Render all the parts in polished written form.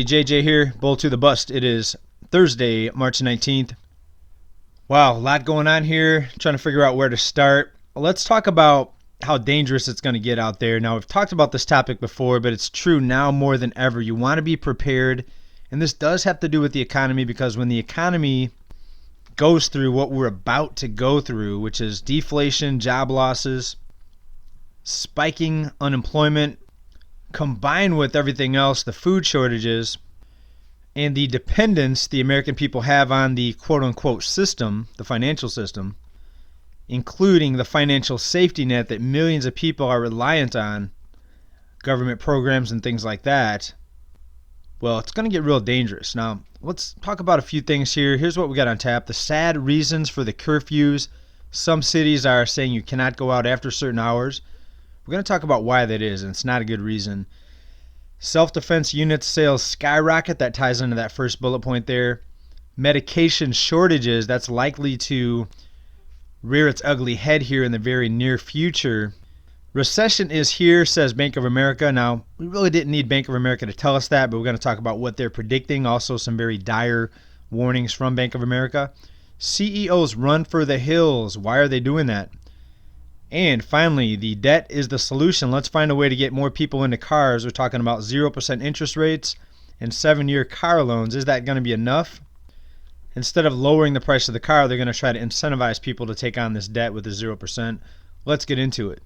JJ here, bull to the bust. It is Thursday, March 19th. Wow, a lot going on here. Trying to figure out where to start. Let's talk about how dangerous it's going to get out there. Now, we've talked about this topic before, but it's true now more than ever. You want to be prepared, and this does have to do with the economy, because when the economy goes through what we're about to go through, which is deflation, job losses, spiking unemployment, combined with everything else, the food shortages, and the dependence the American people have on the quote-unquote system, the financial system, including the financial safety net that millions of people are reliant on, government programs and things like that, well, it's going to get real dangerous. Now, let's talk about a few things here. Here's what we got on tap. The sad reasons for the curfews. Some cities are saying you cannot go out after certain hours. We're going to talk about why that is, and it's not a good reason. Self-defense unit sales skyrocket. That ties into that first bullet point there. Medication shortages. That's likely to rear its ugly head here in the very near future. Recession is here, says Bank of America. Now, we really didn't need Bank of America to tell us that, but we're going to talk about what they're predicting. Also, some very dire warnings from Bank of America. CEOs run for the hills. Why are they doing that? And finally, the debt is the solution. Let's find a way to get more people into cars. We're talking about 0% interest rates and 7-year car loans. Is that going to be enough? Instead of lowering the price of the car, they're going to try to incentivize people to take on this debt with the 0%. Let's get into it.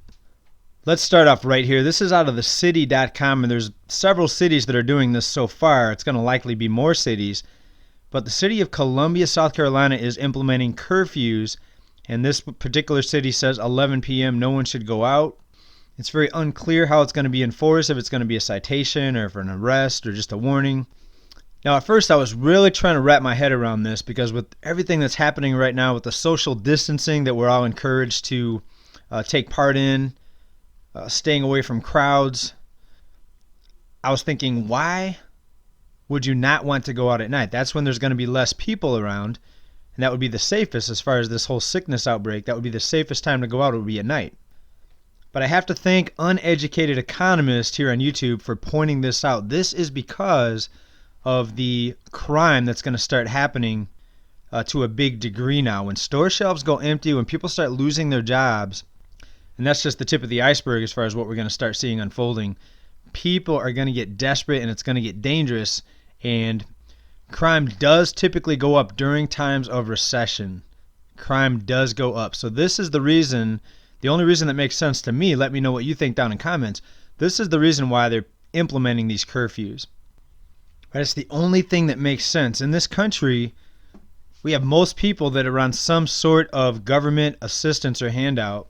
Let's start off right here. This is out of the city.com, and there's several cities that are doing this so far. It's going to likely be more cities. But the city of Columbia, South Carolina is implementing curfews. And this particular city says 11 p.m. no one should go out. It's very unclear how it's going to be enforced, if it's going to be a citation or for an arrest or just a warning. Now, at first I was really trying to wrap my head around this, because with everything that's happening right now with the social distancing that we're all encouraged to take part in, staying away from crowds, I was thinking, why would you not want to go out at night? That's when there's going to be less people around. And that would be the safest as far as this whole sickness outbreak. That would be the safest time to go out, it would be at night. But I have to thank uneducated economists here on YouTube for pointing this out. This is because of the crime that's going to start happening to a big degree now. When store shelves go empty, when people start losing their jobs, and that's just the tip of the iceberg as far as what we're going to start seeing unfolding, people are going to get desperate and it's going to get dangerous, and crime does typically go up during times of recession. Crime does go up. So this is the reason, the only reason that makes sense to me. Let me know what you think down in comments. This is the reason why they're implementing these curfews. Right? It's the only thing that makes sense. In this country, we have most people that are on some sort of government assistance or handout,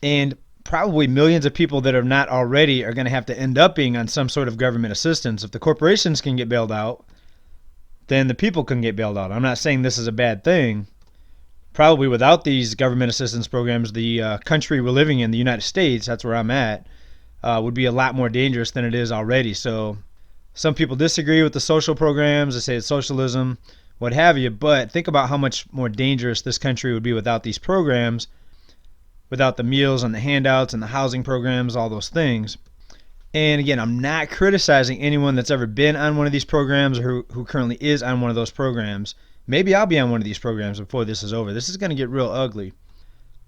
and probably millions of people that are not already are going to have to end up being on some sort of government assistance. If the corporations can get bailed out, then the people can get bailed out. I'm not saying this is a bad thing. Probably without these government assistance programs, the country we're living in, the United States, that's where I'm at, would be a lot more dangerous than it is already. So some people disagree with the social programs. They say it's socialism, what have you. But think about how much more dangerous this country would be without these programs, without the meals and the handouts and the housing programs, all those things. And again, I'm not criticizing anyone that's ever been on one of these programs or who currently is on one of those programs. Maybe I'll be on one of these programs before this is over. This is going to get real ugly.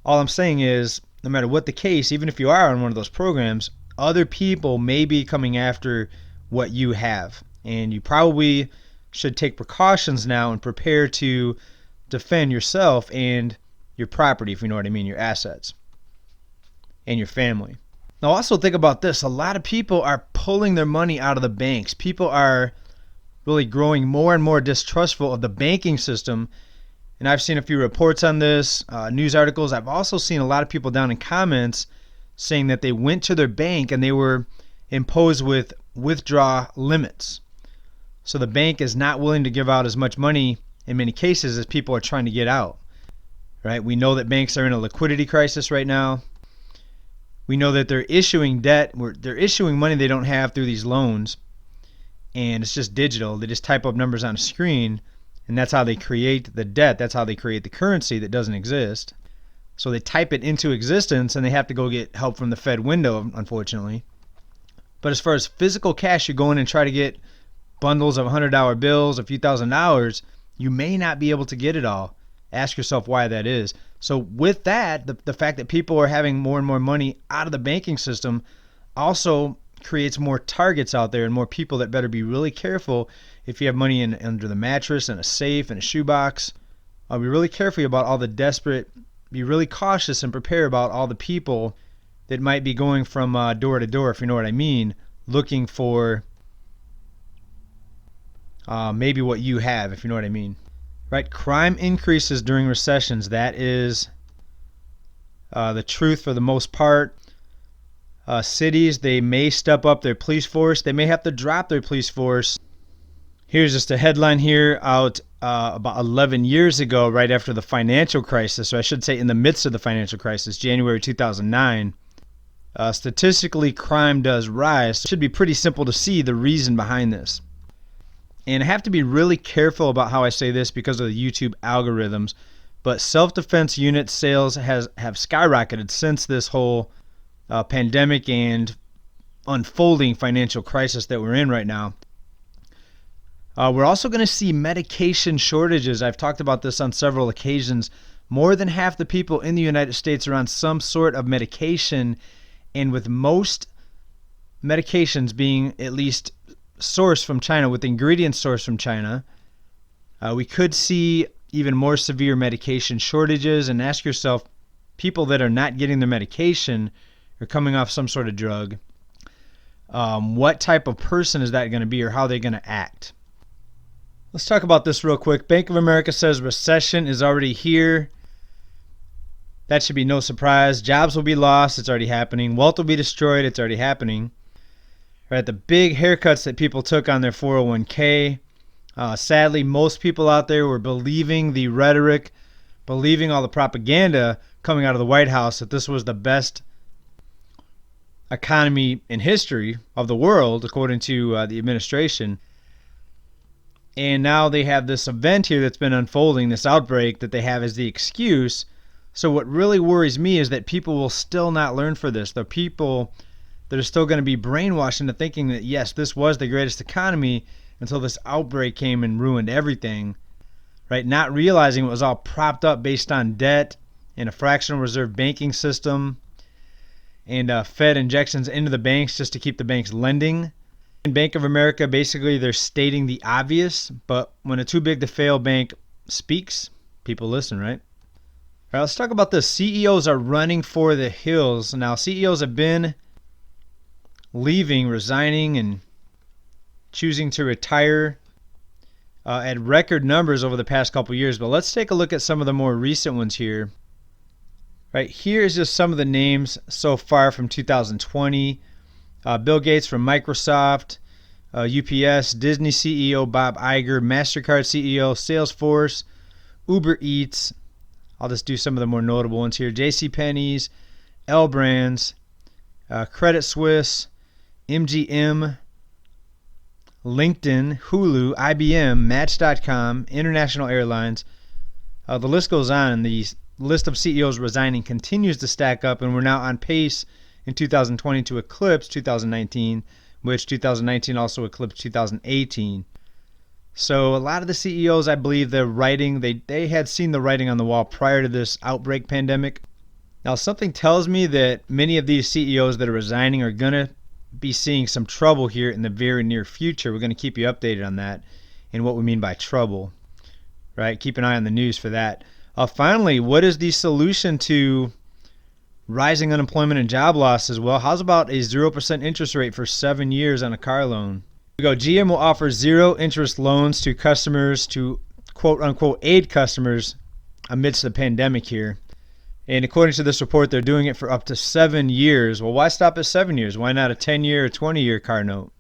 All I'm saying is, no matter what the case, even if you are on one of those programs, other people may be coming after what you have. And you probably should take precautions now and prepare to defend yourself and your property, if you know what I mean, your assets, and your family. Now also think about this. A lot of people are pulling their money out of the banks. People are really growing more and more distrustful of the banking system. And I've seen a few reports on this, news articles. I've also seen a lot of people down in comments saying that they went to their bank and they were imposed with withdraw limits. So the bank is not willing to give out as much money in many cases as people are trying to get out. Right? We know that banks are in a liquidity crisis right now. We know that they're issuing debt, they're issuing money they don't have through these loans, and it's just digital. They just type up numbers on a screen, and that's how they create the debt. That's how they create the currency that doesn't exist. So they type it into existence, and they have to go get help from the Fed window, unfortunately. But as far as physical cash, you go in and try to get bundles of $100 bills, a few $1,000s, you may not be able to get it all. Ask yourself why that is. So with that, the fact that people are having more and more money out of the banking system also creates more targets out there and more people that better be really careful. If you have money under the mattress and a safe and a shoebox, be really careful about all the desperate, be really cautious and prepare about all the people that might be going from door to door, if you know what I mean, looking for maybe what you have, if you know what I mean. Right? Crime increases during recessions. That is the truth for the most part. Cities, they may step up their police force. They may have to drop their police force. Here's just a headline here out about 11 years ago, right after the financial crisis, or I should say in the midst of the financial crisis, January 2009. Statistically, crime does rise. It should be pretty simple to see the reason behind this. And I have to be really careful about how I say this because of the YouTube algorithms, but self-defense unit sales have skyrocketed since this whole pandemic and unfolding financial crisis that we're in right now. We're also going to see medication shortages. I've talked about this on several occasions. More than half the people in the United States are on some sort of medication, and with most medications being at least sourced from China, with ingredients sourced from China, we could see even more severe medication shortages. And ask yourself, people that are not getting their medication or coming off some sort of drug, what type of person is that going to be, or how they're going to act? Let's talk about this real quick. Bank of America says recession is already here. That should be no surprise. Jobs will be lost. It's already happening. Wealth will be destroyed. It's already happening. Right, the big haircuts that people took on their 401k. Sadly, most people out there were believing the rhetoric, believing all the propaganda coming out of the White House that this was the best economy in history of the world, according to the administration. And now they have this event here that's been unfolding, this outbreak that they have as the excuse. So what really worries me is that people will still not learn for this. The people that are still going to be brainwashed into thinking that, yes, this was the greatest economy until this outbreak came and ruined everything, right? Not realizing it was all propped up based on debt and a fractional reserve banking system and Fed injections into the banks just to keep the banks lending. In Bank of America, basically, they're stating the obvious, but when a too big to fail bank speaks, people listen, right? All right, let's talk about this. CEOs are running for the hills. Now, CEOs have been leaving, resigning, and choosing to retire at record numbers over the past couple years. But let's take a look at some of the more recent ones here. Right, here is just some of the names so far from 2020. Bill Gates from Microsoft, UPS, Disney CEO Bob Iger, MasterCard CEO, Salesforce, Uber Eats. I'll just do some of the more notable ones here. JCPenney's, L Brands, Credit Suisse, MGM, LinkedIn, Hulu, IBM, Match.com, International Airlines. The list goes on. The list of CEOs resigning continues to stack up, and we're now on pace in 2020 to eclipse 2019, which 2019 also eclipsed 2018. So a lot of the CEOs, I believe, they had seen the writing on the wall prior to this outbreak pandemic. Now, something tells me that many of these CEOs that are resigning are going to be seeing some trouble here in the very near future. We're going to keep you updated on that and what we mean by trouble, right? Keep an eye on the news for that. Finally, what is the solution to rising unemployment and job losses? Well, how's about a 0% interest rate for 7 years on a car loan? Here we go. GM will offer zero interest loans to customers to quote unquote aid customers amidst the pandemic here. And according to this report, they're doing it for up to 7 years. Well, why stop at 7 years? Why not a 10-year or 20-year car note?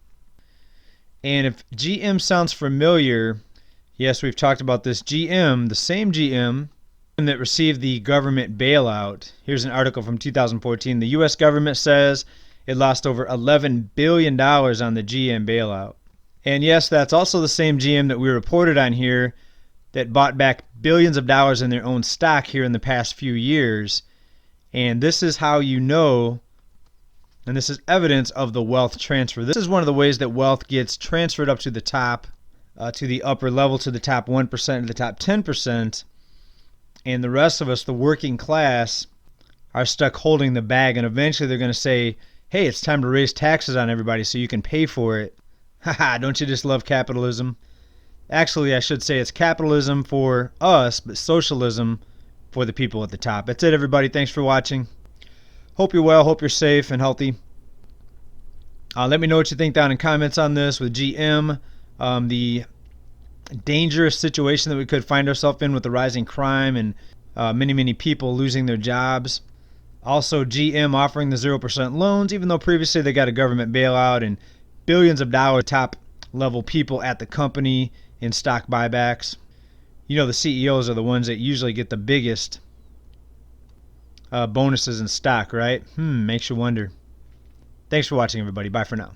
And if GM sounds familiar, yes, we've talked about this. GM, the same GM that received the government bailout. Here's an article from 2014. The U.S. government says it lost over $11 billion on the GM bailout. And yes, that's also the same GM that we reported on here that bought back billions of dollars in their own stock here in the past few years. And this is how you know And this is evidence of the wealth transfer. This is one of the ways that wealth gets transferred up to the top, to the upper level, to the top 1%, to the top 10%. And the rest of us, the working class, are stuck holding the bag. And eventually they're going to say, hey, it's time to raise taxes on everybody so you can pay for it. Haha, don't you just love capitalism? Actually, I should say it's capitalism for us, but socialism for the people at the top. That's it, everybody. Thanks for watching. Hope you're well. Hope you're safe and healthy. Let me know what you think down in comments on this with GM. The dangerous situation that we could find ourselves in with the rising crime and many people losing their jobs. Also, GM offering the 0% loans, even though previously they got a government bailout and billions of dollars. Top level people at the company in stock buybacks. You know, the CEOs are the ones that usually get the biggest bonuses in stock, right? Makes you wonder. Thanks for watching, everybody. Bye for now.